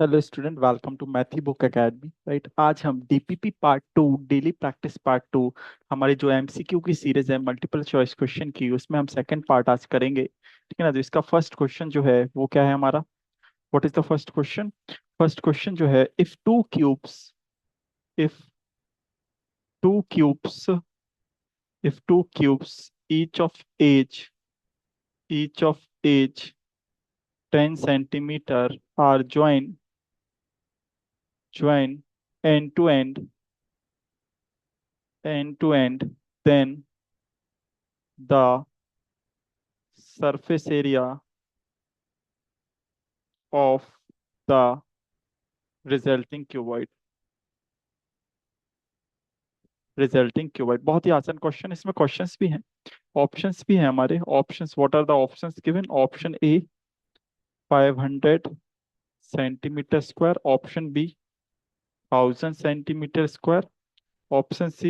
Hello student, welcome to मैथी book academy. Right, आज हम DPP part two, daily practice part two, हमारी जो एमसीक्यू की सीरीज है मल्टीपल चॉइस क्वेश्चन की, उसमें हम सेकंड पार्ट आज करेंगे। ठीक है ना। तो इसका फर्स्ट क्वेश्चन जो है वो क्या है हमारा? What is the first question? First question जो है, if two cubes if two cubes each of edge each of edge 10 centimetre are join end to end, then the surface area of the resulting cuboid बहुत ही आसान question. इसमें questions भी हैं, options भी हैं हमारे। Options, what are the options given? Option A 500 centimetre square, option B 1000 centimetre square, option C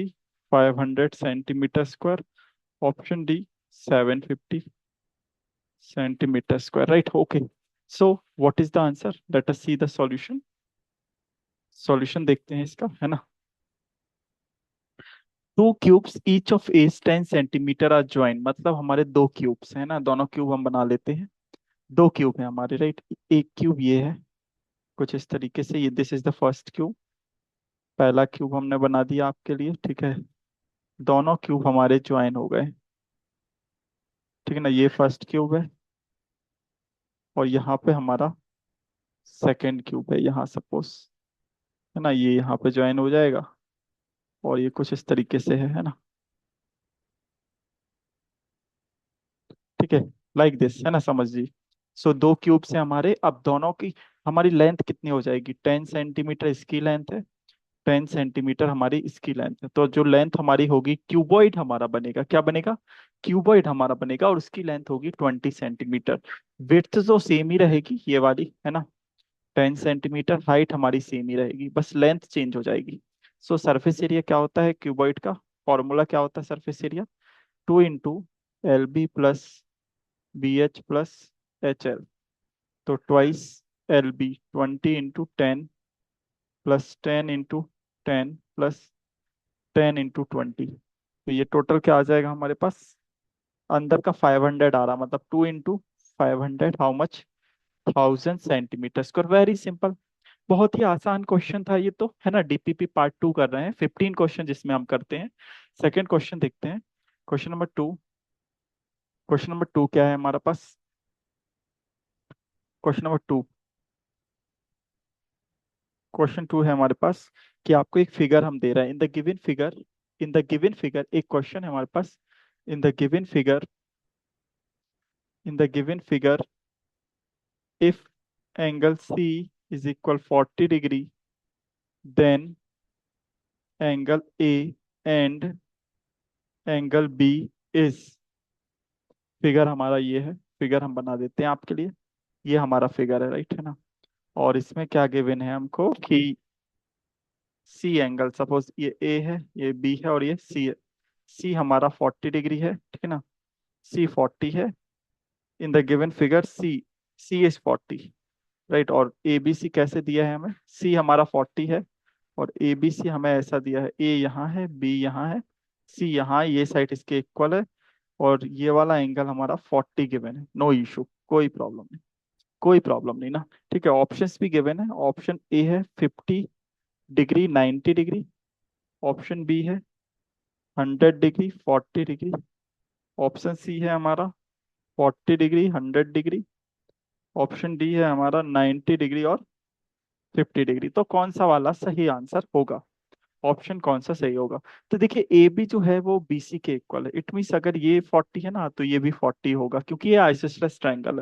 500 centimetre square, option D 750 centimetre square. Right, okay. So what is the answer? Let us see the solution. Solution देखते हैं इसका, है ना। Two cubes each of edge 10 centimetre are join, मतलब हमारे दो cubes है ना, दोनों क्यूब हम बना लेते हैं। दो क्यूब है हमारे, राइट। एक क्यूब ये है, कुछ इस तरीके से, ये this is the first cube. पहला क्यूब हमने बना दिया आपके लिए, ठीक है। दोनों क्यूब हमारे ज्वाइन हो गए, ठीक है ना। ये फर्स्ट क्यूब है और यहाँ पे हमारा सेकंड क्यूब है, यहाँ सपोज, है ना। ये यहाँ पे ज्वाइन हो जाएगा और ये कुछ इस तरीके से है ना। ठीक है, लाइक दिस, है ना, समझ जी। सो दो क्यूब से हमारे, अब दोनों की हमारी लेंथ कितनी हो जाएगी? 10 सेंटीमीटर इसकी लेंथ है, 10 सेंटीमीटर हमारी इसकी लेंथ है। तो जो लेंथ हमारी होगी, क्यूबॉइड हमारा बनेगा, क्या बनेगा? क्यूबॉइड हमारा बनेगा, और उसकी लेंथ होगी 20 सेंटीमीटर। विड्थ तो सेम ही रहेगी ये वाली, है ना। 10 सेंटीमीटर, हाइट हमारी सेम ही रहेगी, बस लेंथ चेंज हो जाएगी। सो सरफेस एरिया क्या होता है क्यूबॉइड का? फॉर्मूला क्या होता है surface area? 2 into LB plus BH plus HL। तो twice LB, 20 into 10 plus 10 into 10 plus 10 into 20। तो ये टोटल क्या आ जाएगा हमारे पास? अंदर का 500 आ रहा, मतलब 2 into 500, how much? 1000 centimetre square. Very simple, बहुत ही आसान क्वेश्चन था ये तो, है ना। डीपीपी पार्ट टू कर रहे हैं, 15 क्वेश्चन जिसमें हम करते हैं। सेकंड क्वेश्चन देखते हैं। Question number two. Question number two क्या है हमारे पास? Question number two, question two है हमारे पास कि आपको एक फिगर हम दे रहे हैं। इन द गिवन फिगर एक क्वेश्चन है हमारे पास। In the given figure in the given figure, if angle C is equal 40 degree, then angle A and angle B is. Figure हमारा ये है, फिगर हम बना देते हैं आपके लिए। ये हमारा फिगर है, राइट, है ना। और इसमें क्या गिवन है हमको कि सी एंगल, सपोज ये ए है, ये बी है और ये सी है। सी हमारा 40 डिग्री है, ठीक है ना। सी 40 है। In the given figure C is 40, right. और ए बी सी कैसे दिया है हमें? सी हमारा 40 है और ए बी सी हमें ऐसा दिया है, ए यहाँ है, बी यहाँ है, सी यहाँ है, ये साइड इसके इक्वल है। और ये वाला एंगल हमारा 40 गिवन है। नो इशू, कोई प्रॉब्लम नहीं, कोई प्रॉब्लम नहीं ना। ठीक है, ऑप्शंस भी गिवन है। ऑप्शन ए है 50 डिग्री, 90 डिग्री। ऑप्शन बी है 100 डिग्री, 40 डिग्री। ऑप्शन सी है हमारा 40 डिग्री, 100 डिग्री। ऑप्शन डी है हमारा 90 डिग्री और 50 डिग्री। तो कौन सा वाला सही आंसर होगा? ऑप्शन कौन सा सही होगा? तो देखिए, ए बी जो है वो BC के इक्वल है। इट मीन्स अगर ये 40 है ना, तो ये भी 40 होगा, क्योंकि ये आइसोसेलेस ट्रायंगल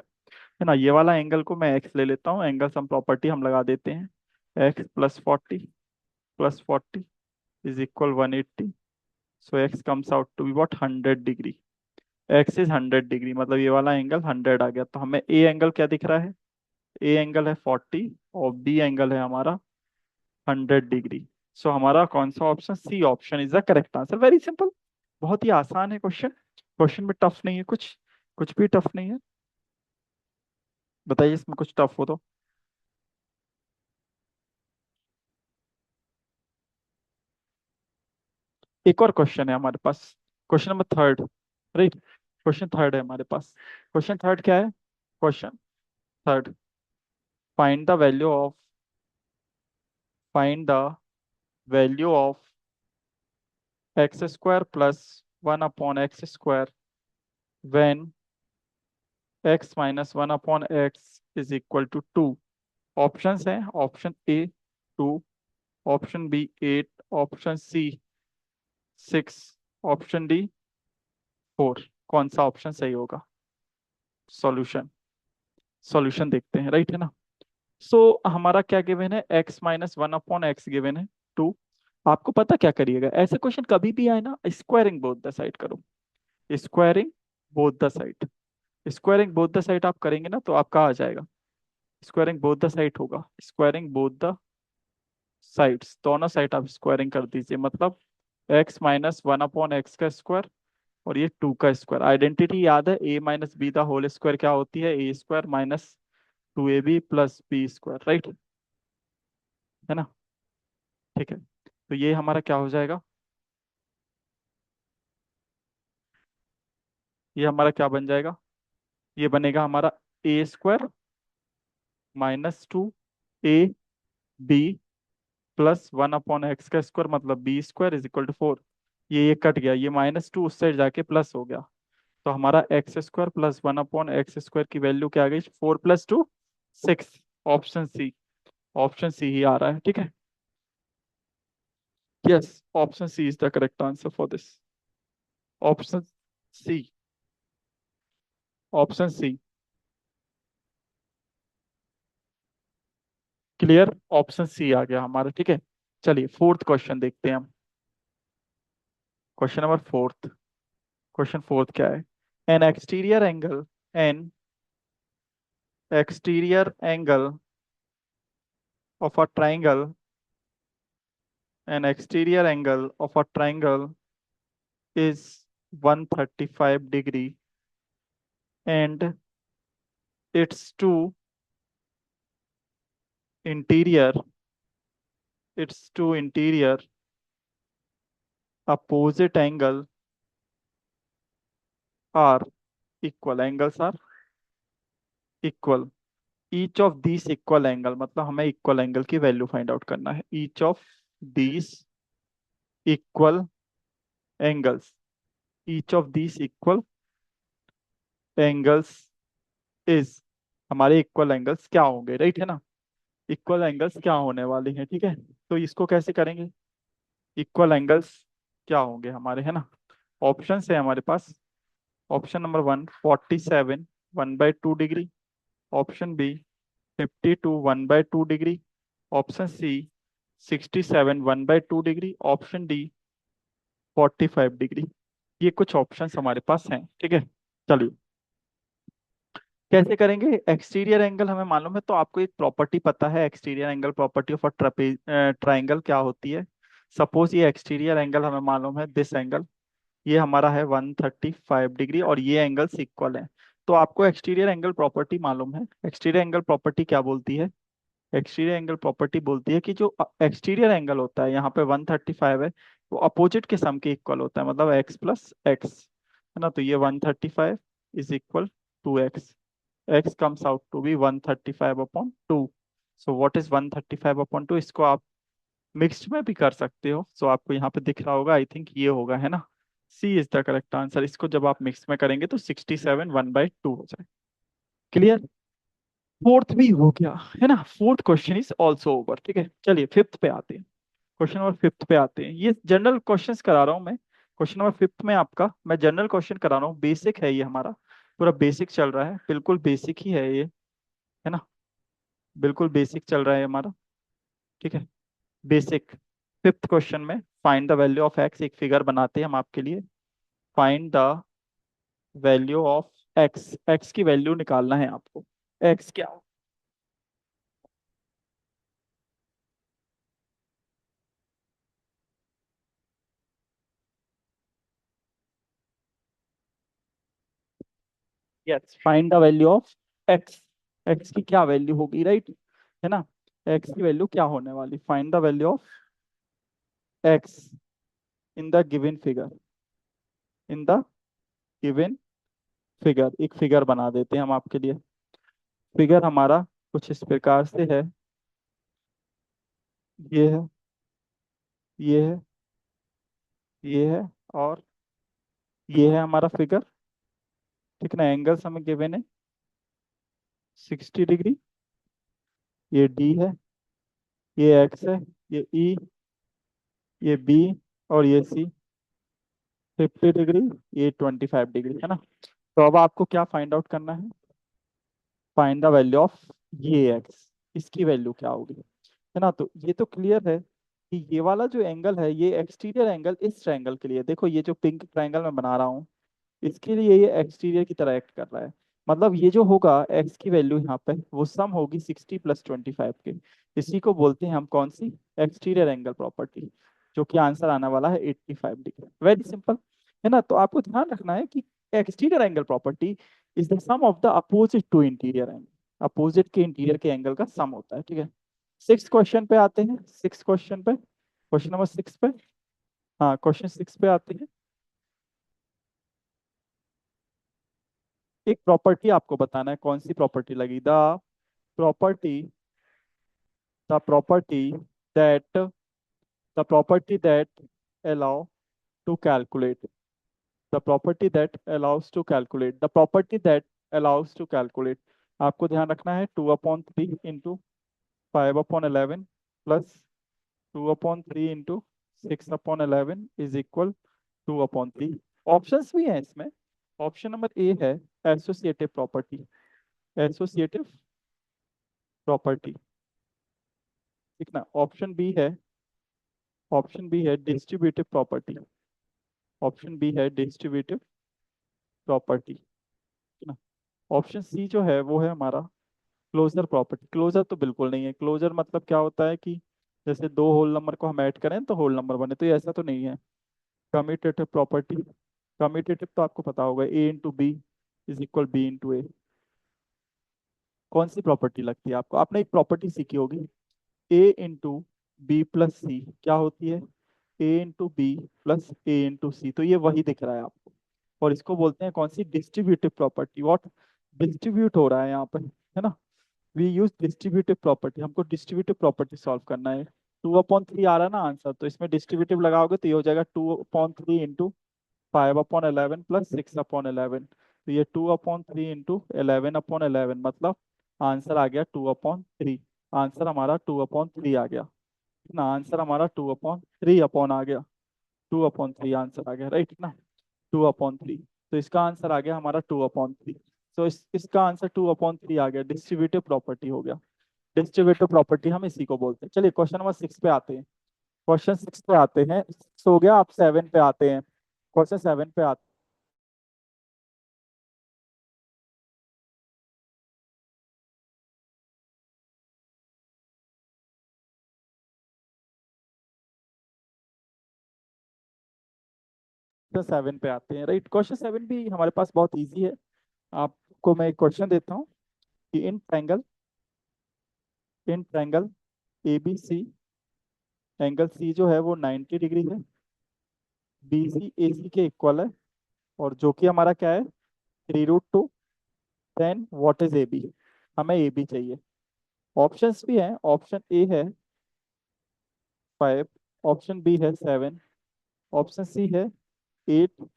है ना। ये वाला एंगल को मैं एक्स ले लेता हूँ, एंगल सम प्रॉपर्टी हम लगा देते हैं। x + 40 is equal 180। So x comes out to be what? 100 degree. X is 100 degree, मतलब ये वाला एंगल 100 आ गया। तो हमें ए एंगल क्या दिख रहा है? ए एंगल है 40 और बी एंगल है हमारा 100 डिग्री। सो हमारा कौन सा option? C option is the correct answer. Very simple, बहुत ही आसान है क्वेश्चन। क्वेश्चन में टफ नहीं है कुछ, कुछ भी टफ नहीं है। बताइए इसमें कुछ टफ हो तो। एक और क्वेश्चन है हमारे पास, question number third, right. Question third है हमारे पास। क्वेश्चन थर्ड क्या है? Question third, find the value of, find the value of x square plus 1/x² when x-1/x is equal to 2। Options हैं, option A 2, option B 8, option C 6, option D 4। कौन सा option सही होगा? Solution, solution देखते हैं, right है ना। हमारा क्या गिवन है? x-1/x गिवन है 2। आपको पता क्या करिएगा, ऐसे क्वेश्चन कभी भी आए ना, स्क्वायरिंग बोथ द साइड करो। Squaring both the side, squaring both the side आप करेंगे ना तो आपका आ जाएगा। स्क्वायरिंग बोथ द साइड होगा, स्क्वायरिंग बोथ द साइड्स, दोनों साइड आप स्क्वायरिंग कर दीजिए, मतलब x-1/x का स्क्वायर और ये 2 का स्क्वायर। आइडेंटिटी याद है, a-b द होल स्क्वायर क्या होती है? a² minus 2ab plus b², right है ना। ठीक है, तो ये हमारा क्या हो जाएगा? ये हमारा क्या बन जाएगा? ये बनेगा हमारा a² minus 2ab plus 1/x का स्क्वायर, मतलब b² इज इक्वल टू 4। ये कट गया, ये -2 उस साइड जाके प्लस हो गया, तो हमारा x² प्लस 1/x² की वैल्यू क्या आ गई? 4 + 2 6। ऑप्शन सी, ऑप्शन सी ही आ रहा है, ठीक है। Yes, option C is the correct answer for this. Option C, option C. Clear, option C आ गया हमारा, ठीक है। चलिए फोर्थ क्वेश्चन देखते हैं हम। Question number fourth, question fourth क्या है? N exterior angle, N exterior angle of a triangle, N exterior angle of a triangle is 135 degree and its two interior, its two interior opposite angle are equal, angles are equal, each of these equal angle, मतलब हमें equal angle की value find out करना है। each of these equal angles, each of these equal angles is, हमारे equal angles क्या होंगे, right है ना। इक्वल एंगल्स क्या होने वाले हैं, ठीक है। तो इसको कैसे करेंगे? इक्वल एंगल्स क्या होंगे हमारे, है ना। ऑप्शन है हमारे पास। Option number 1 47 1/2 degree, option B 52 1/2 degree, option C 67 1/2 degree, option D 45 degree. ये कुछ ऑप्शंस हमारे पास हैं, ठीक है। चलिए कैसे करेंगे? एक्सटीरियर एंगल हमें मालूम है, तो आपको एक प्रॉपर्टी पता है, exterior angle property of a triangle क्या होती है? सपोज ये एक्सटीरियर एंगल हमें मालूम है, दिस एंगल, ये हमारा है 135 डिग्री और ये एंगल्स इक्वल है। तो आपको एक्सटीरियर एंगल प्रॉपर्टी मालूम है। एक्सटीरियर एंगल प्रॉपर्टी क्या बोलती है? एक्सटीरियर एंगल प्रॉपर्टी बोलती है कि जो एक्सटीरियर एंगल होता है यहाँ पे 135 है, वो अपोजिट के सम के इक्वल होता है, मतलब x + x, है ना। तो ये 135 is equal to x, x comes out to be 135/2। So what is 135/2? इसको आप मिक्स्ड में भी कर सकते हो। सो आपको यहाँ पे दिख रहा होगा, आई थिंक ये होगा, है ना। सी इज द करेक्ट आंसर। इसको जब आप मिक्स में करेंगे तो 67 1/2 हो जाए। क्लियर, फोर्थ भी हो गया, है ना। Fourth question is also over, ठीक है। चलिए फिफ्थ पे आते हैं। क्वेश्चन नंबर फिफ्थ पे आते हैं। ये जनरल क्वेश्चंस करा रहा हूँ मैं। क्वेश्चन नंबर फिफ्थ में आपका मैं जनरल क्वेश्चन करा रहा हूँ, बेसिक है ये हमारा, पूरा बेसिक चल रहा है, बिल्कुल बेसिक ही है ये, है ना। बिल्कुल बेसिक चल रहा है हमारा, ठीक है। बेसिक, फिफ्थ क्वेश्चन में find the value of x, एक फिगर बनाते हैं हम आपके लिए। Find the value of x, x की वैल्यू निकालना है आपको। एक्स क्या? Yes, find the value of x. X की क्या वैल्यू होगी, राइट है ना। एक्स की वैल्यू क्या होने वाली? Find the value of x in the given figure, in the given figure, एक फिगर बना देते हैं हम आपके लिए। फिगर हमारा कुछ इस प्रकार से है, ये है, ये है, ये है, और ये है हमारा फिगर। ठीक ना, एंगल्स हमें गिवन है 60 डिग्री, ये डी है, ये एक्स है, ये ई, ये बी, और ये सी। 50 डिग्री, ये 25 डिग्री है ना। तो अब आपको क्या फाइंड आउट करना है? फाइंड द वैल्यू ऑफ ये एक्स, इसकी वैल्यू क्या होगी, है ना। तो ये तो क्लियर है कि ये वाला जो एंगल है, ये एक्सटीरियर एंगल इस ट्रायंगल के लिए, देखो ये जो पिंक ट्रायंगल मैं बना रहा हूँ, इसके लिए ये एक्सटीरियर की तरह एक्ट कर रहा है। मतलब ये जो होगा एक्स की वैल्यू यहाँ पे, वो सम होगी 60 + 25 के। इसी को बोलते हैं हम कौन सी, एक्सटीरियर एंगल प्रॉपर्टी, जो कि आंसर आने वाला है 85 डिग्री। वेरी सिंपल, है ना। तो आपको ध्यान रखना है कि exterior angle property is the sum of the opposite to interior angle, opposite के इंटीरियर के एंगल का सम होता है। ठीक है, सिक्स क्वेश्चन पे आते हैं, सिक्स क्वेश्चन पे, क्वेश्चन नंबर 6 पे। हाँ, क्वेश्चन 6 पे आते हैं। एक प्रॉपर्टी आपको बताना है, कौन सी प्रॉपर्टी लगी, property property that property that allow to calculate, property that allows to calculate. आपको ध्यान रखना है 2/3 × 5/11 प्लस 2/3 × 6/11 इज इक्वल 2/3। ऑप्शंस भी हैं इसमें। ऑप्शन नंबर ए है एसोसिएटिव प्रॉपर्टी, एसोसिएटिव प्रॉपर्टी। ठीक ना। ऑप्शन बी है डिस्ट्रीब्यूटिव प्रॉपर्टी, ऑप्शन बी है डिस्ट्रीब्यूटिव प्रॉपर्टी। ठीक ना। ऑप्शन सी जो है वो है हमारा क्लोजर प्रॉपर्टी। क्लोजर तो बिल्कुल नहीं है। क्लोजर मतलब क्या होता है कि जैसे दो होल नंबर को हम ऐड करें तो होल नंबर बने, तो ये ऐसा तो नहीं है। कम्यूटेटिव प्रॉपर्टी, कम्यूटेटिव तो आपको पता होगा, A × B is equal B × A। कौन सी प्रॉपर्टी लगती है आपको? आपने एक प्रॉपर्टी सीखी होगी, A × B + C क्या होती है, A × B + A × C। तो ये वही दिख रहा है आपको, और इसको बोलते हैं कौन सी, डिस्ट्रीब्यूटिव प्रॉपर्टी। व्हाट, डिस्ट्रीब्यूट हो रहा है यहाँ पर, है ना। वी यूज डिस्ट्रीब्यूटिव प्रॉपर्टी, हमको डिस्ट्रीब्यूटिव प्रॉपर्टी सॉल्व करना है। 2/3 आ रहा है ना आंसर, तो इसमें डिस्ट्रीब्यूटिव लगाओगे तो ये हो जाएगा 2/3 × 5/11 + 6/11। तो ये 2/3 × 11/11, मतलब आंसर आ गया 2/3। आंसर हमारा 2/3 आ गया ना, आंसर हमारा 2/3 अपॉन आ गया, 2/3 आंसर आ गया, राइट ना। 2/3, तो इसका आंसर आ गया हमारा 2/3। तो इसका आंसर 2/3 आ गया, डिस्ट्रीब्यूटिव प्रॉपर्टी हो गया। डिस्ट्रीब्यूटिव प्रॉपर्टी हम इसी को बोलते हैं। चलिए क्वेश्चन नंबर 6 पे आते हैं, क्वेश्चन 6 पे आते हैं। 6 हो गया, आप 7 पे आते हैं, क्वेश्चन 7 पे आते हैं, 7 पे आते हैं, राइट। क्वेश्चन 7 भी हमारे पास बहुत इजी है। आपको मैं एक क्वेश्चन देता हूँ कि in triangle ABC, angle C जो है वो 90 डिग्री है, BC AC के इक्वल है, और जो कि हमारा क्या है, 3√2। देन व्हाट इज AB, हमें AB चाहिए। ऑप्शंस भी हैं, ऑप्शन ए है 5, ऑप्शन बी है 7, ऑप्शन सी है 8,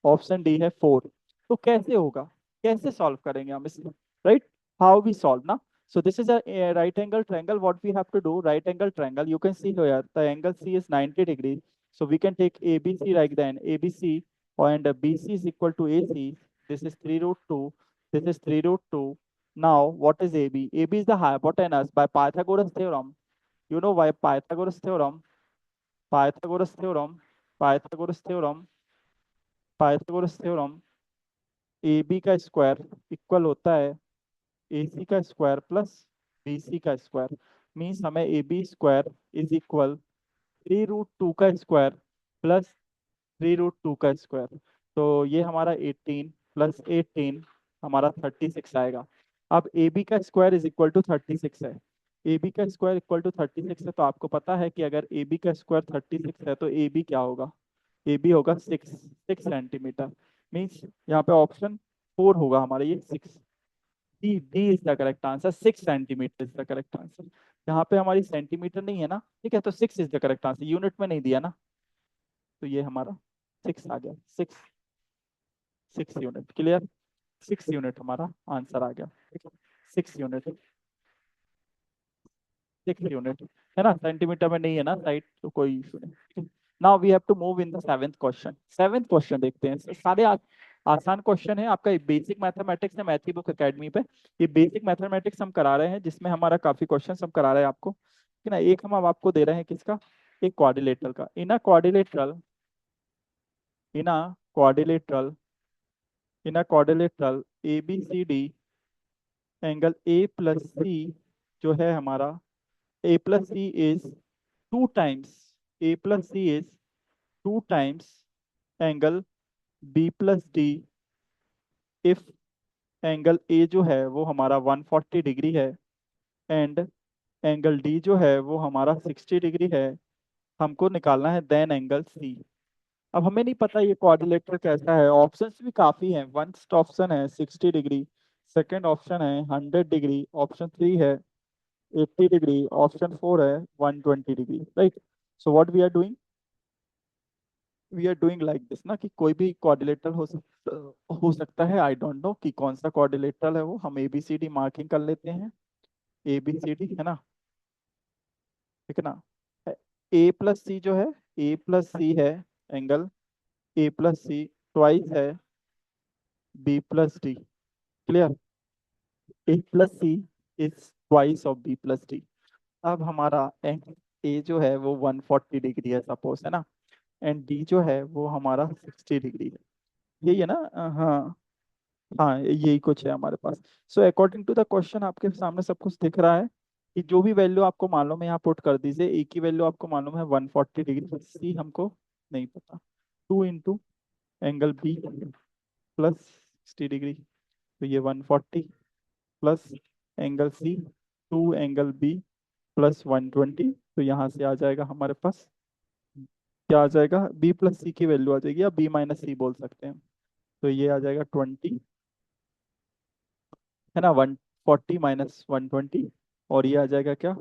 ऑप्शन डी है 4। तो कैसे होगा, कैसे सॉल्व करेंगे हम इसे, राइट। हाउ वी सॉल्व ना। So this is a right angle triangle. What we have to do, right angle triangle, you can see here the angle C is 90 degrees. So we can take ABC like then ABC, and BC is equal to AC. This is 3√2. This is 3√2. Now what is AB? AB is the hypotenuse by Pythagoras theorem. You know why Pythagoras theorem? Pythagoras theorem. Pythagoras theorem. Pythagoras theorem, A B का square equal होता है ए सी का square plus B C का square. Means हमें A B square is equal 3√2 का square plus 3√2 का square. तो ये हमारा 18 + 18 हमारा 36 आएगा। अब ए बी का स्क्वायर इज इक्वल टू 36 है, ए बी का स्क्वायर इक्वल टू 36 है, तो आपको पता है कि अगर ए बी का स्क्वायर 36 है तो ए बी क्या होगा, ए बी होगा 6 6 सेंटीमीटर। मीन्स यहाँ पे ऑप्शन 4 होगा हमारा, ये 6। D D is the correct answer, 6 centimetre is the correct answer. यहाँ पे हमारी सेंटीमीटर नहीं है ना, ठीक है, तो 6 is the correct answer, unit में नहीं दिया ना, तो ये हमारा 6 आ गया। 6 6 यूनिट, क्लियर। 6 यूनिट हमारा आंसर आ गया, ठीक है। 6 यूनिट, 6 यूनिट है ना, सेंटीमीटर में नहीं है ना साइड, तो कोई इशू नहीं। Now we have to move in the seventh question. Seventh question देखते हैं, सारे आसान क्वेश्चन है। आपका बेसिक मैथमेटिक्स है मैथी बुक एकेडमी पे, ये बेसिक मैथमेटिक्स हम करा रहे हैं, जिसमें हमारा काफी क्वेश्चन हम करा रहे हैं आपको, ठीक है ना। एक हम अब आपको दे रहे हैं किसका, एक क्वाड्रिलेटरल का। In a quadrilateral in a quadrilateral A B C D, angle A plus C जो है हमारा, A plus C is two times, A plus C is two times angle B plus D, if angle A जो है वो हमारा 140 degree है, and angle D जो है वो हमारा 60 डिग्री है, हमको निकालना है देन एंगल सी। अब हमें नहीं पता ये क्वाड्रिलेटरल कैसा है, ऑप्शंस भी काफी हैं। फर्स्ट ऑप्शन है 60 डिग्री, सेकंड ऑप्शन है 100 डिग्री, ऑप्शन 3 है 80 डिग्री, ऑप्शन 4 है 120 degree, right. So what we are doing like this ना, कि कोई भी क्वाड्रिलेटरल हो सकता है। आई डोंट नो कि कौन सा क्वाड्रिलेटरल है वो, हम A B C D marking कर लेते हैं। ए बी सी डी है ना, ठीक है ना। ए प्लस सी जो है, ए प्लस सी है angle, A plus C twice है B plus D, clear. A plus C is twice of B plus D. अब हमारा एंगल ए जो है वो 140 डिग्री है सपोज, है ना, एंड डी जो है वो हमारा 60 डिग्री है। यही है ना, हाँ। हाँ यही कुछ है हमारे पास। So according to the question आपके सामने सब कुछ दिख रहा है, कि जो भी वैल्यू आपको मालूम है यहाँ पुट कर दीजिए। ए की वैल्यू आपको मालूम है 140 डिग्री, सी हमको नहीं पता। 2 into angle B plus 60 degree, तो ये 140 plus angle C 2 angle B plus 120, तो यहाँ से आ जाएगा हमारे पास, क्या आ जाएगा, बी प्लस सी की वैल्यू आ जाएगी, या बी माइनस सी बोल सकते हैं। तो ये आ जाएगा 20, है ना, 140 - 120, और ये आ जाएगा क्या,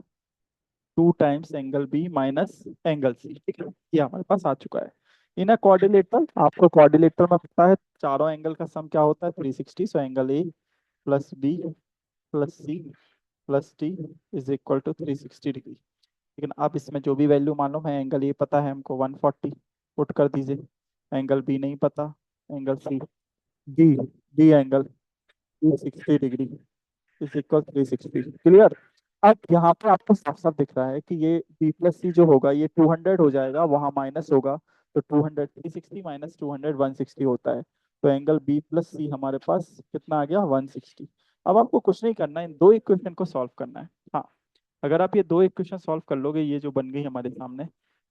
2 times angle B minus angle C, ठीक है। ये हमारे पास आ चुका है। इन अ क्वाड्रिलेटरल, आपको क्वाड्रिलेटरल में पता है चारों एंगल का सम क्या होता है, 360। So angle A plus B plus C plus D is equal to 360 degree. लेकिन अब इसमें जो भी वैल्यू मालूम है, एंगल ए पता है हमको 140, पुट कर दीजिए। एंगल बी नहीं पता, angle C, D D angle 360 degree is equal 360, clear. अब यहाँ पे आपको साफ साफ दिख रहा है कि ये बी प्लस सी जो होगा ये 200 हो जाएगा, वहां माइनस होगा, तो 200, 360 माइनस 200 160 होता है। तो एंगल बी प्लस सी हमारे पास कितना आ गया, 160। अब आपको कुछ नहीं करना है, इन दो इक्वेशन को सॉल्व करना है। हाँ, अगर आप ये दो इक्वेशन सॉल्व कर लोगे, ये जो बन गई हमारे सामने,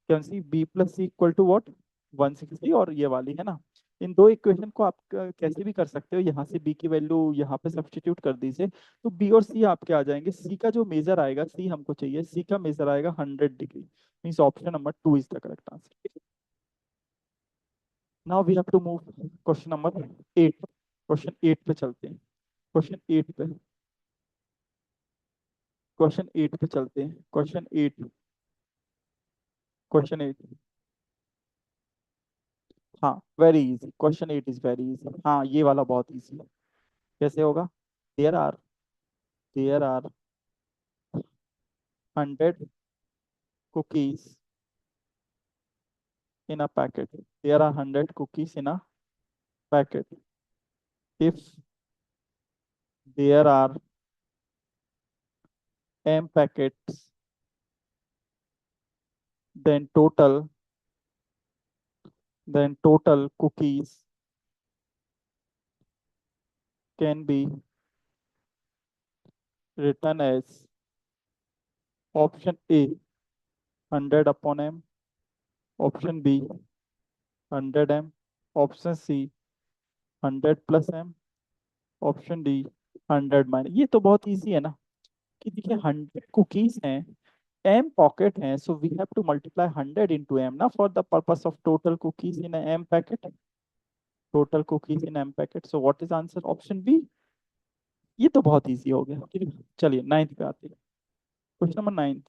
can C B plus C equal to what, 160, और ये वाली है ना, इन दो इक्वेशन को आप कैसे भी कर सकते हो। यहाँ से बी की वैल्यू यहाँ पे सब्स्टिट्यूट कर दीजिए, तो बी और सी आपके आ जाएंगे। सी का जो मेजर आएगा, सी हमको चाहिए, सी का मेजर आएगा 100 degree, means option number 2 is the correct answer. Now we have to move question number 8। Question 8 पे चलते हैं। क्वेश्चन 8 पे क्वेश्चन 8 पे चलते हैं। क्वेश्चन 8 हाँ, very easy, question 8 is very easy. हाँ, ये वाला बहुत इजी है। कैसे होगा, there are there are 100 cookies in a packet. There are 100 cookies in a packet. If there are m packets, then total cookies can be written as option A 100 upon m, option B 100 m, option C 100 plus m, option D 100 minus. ये तो बहुत easy है ना, कि देखिए 100 cookies हैं, m pocket है, so we have to multiply 100 into m ना, for the purpose of total cookies in a m packet. Total cookies in m packet. So what is answer? Option B. ये तो बहुत easy हो गया, ठीक है। चलिए नाइन्थ पे आते हैं। Question number 9।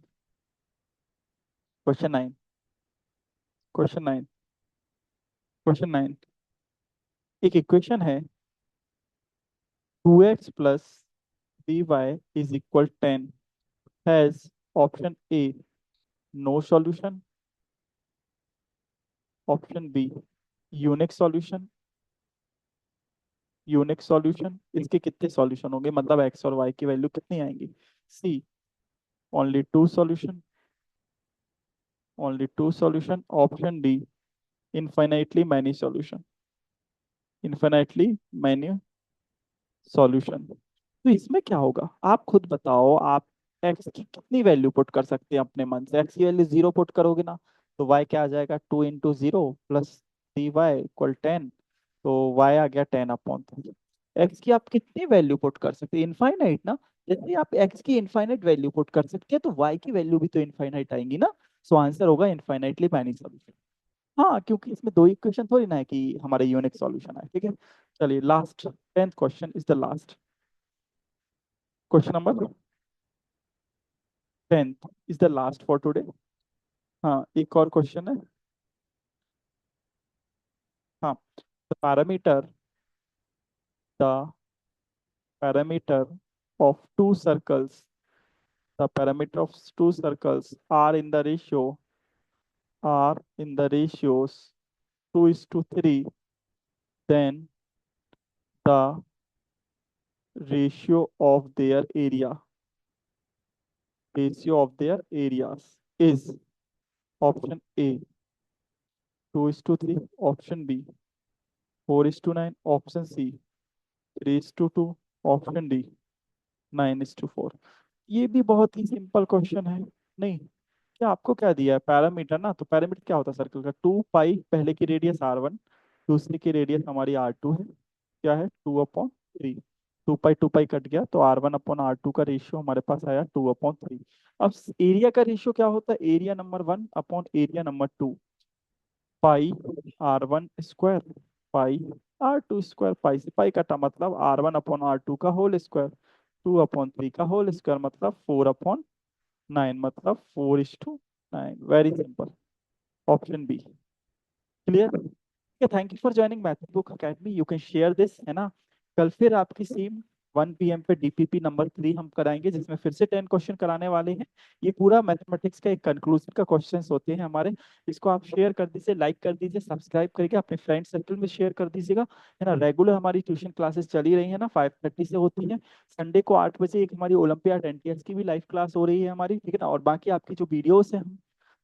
Question 9। Question 9। Question 9। एक इक्वेशन है 2x plus 3y is equal 10 has option A no solution, option B unique solution. Unique solution, इसके कितने सॉल्यूशन होंगे, मतलब x और y की वैल्यू कितनी आएंगी। C only two solution. Only two solution. Option D infinitely many solution. Infinitely many solution. तो इसमें क्या होगा, आप खुद बताओ। आप एक्स की कितनी वैल्यू पुट कर सकते हैं अपने मन से। एक्स की वैल्यू 0 पुट करोगे ना, तो वाई क्या आ जाएगा, 2 into 0 प्लस 3y = 10। तो वाई आ गया 10/3। एक्स की आप कितनी वैल्यू पुट कर सकते हैं, इनफाइनाइट ना। जैसे आप एक्स की इनफाइनाइट वैल्यू पुट कर सकते हैं, तो वाई की वैल्यू भी तो इनफाइनाइट आएंगी ना। सो आंसर होगा इनफाइनाइटली मैनी सॉल्यूशन। हाँ, क्योंकि इसमें दो इक्वेशन थोड़ी ना है कि हमारे यूनिक सॉल्यूशन है, ठीक है। चलिए last 10th question is the last question number 10th is the last for today. हाँ, एक और क्वेश्चन है। हाँ, the parameter the parameter of two circles the parameter of two circles are in the ratios 2:3, then the ratio of their areas is option A 2:3, option B 4:9, option C 3:2, option D 9:4। ये भी बहुत ही simple question है। नहीं, क्या आपको क्या दिया है, पैरामीटर ना। तो पैरामीटर क्या होता है सर्कल का, 2 पाई पहले की रेडियस r1, दूसरी की रेडियस हमारी r2 है। क्या है, 2/3। 2 पाई कट गया, तो r1/r2 का रेशियो हमारे पास आया 2/3। अब एरिया का रेशियो क्या होता है, एरिया नंबर 1/एरिया नंबर 2। पाई r1 स्क्वायर, पाई r2 स्क्वायर। पाई से पाई कटा, मतलब r1/r2 का होल स्क्वायर। 2/3 का होल स्क्वायर मतलब 4/9, मतलब 4:9। Very simple, option B. Clear. Thank you for joining Math Book Academy, you can share this, है ना। कल फिर आपकी सेम 1 PM पे डीपीपी नंबर 3 हम कराएंगे, जिसमें फिर से 10 क्वेश्चन कराने वाले हैं। ये पूरा मैथमेटिक्स का एक कंक्लूसिव का क्वेश्चंस होते हैं हमारे। इसको आप शेयर कर दीजिए, लाइक कर दीजिए, सब्सक्राइब करके अपने फ्रेंड सर्कल में शेयर कर दीजिएगा, है ना। रेगुलर हमारी ट्यूशन क्लासेस चली रही है ना, 5:30 से होती है। संडे को 8 बजे एक हमारी ओलंपियाड एनटीएस की भी लाइव क्लास हो रही है हमारी, ठीक है ना। और बाकी आपकी जो वीडियोस है, हम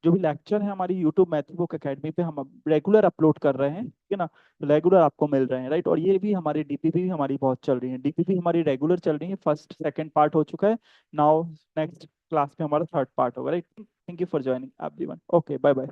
जो भी लेक्चर है हमारी यूट्यूब मैथ बुक एकेडमी पे हम रेगुलर अपलोड कर रहे हैं, ठीक है ना। रेगुलर आपको मिल रहे हैं, राइट। और ये भी हमारी डीपीपी भी हमारी बहुत चल रही है। डीपीपी हमारी रेगुलर चल रही है, फर्स्ट सेकंड पार्ट हो चुका है। नाउ नेक्स्ट क्लास में हमारा थर्ड पार्ट होगा, right. Thank you for joining everyone. Okay, bye bye.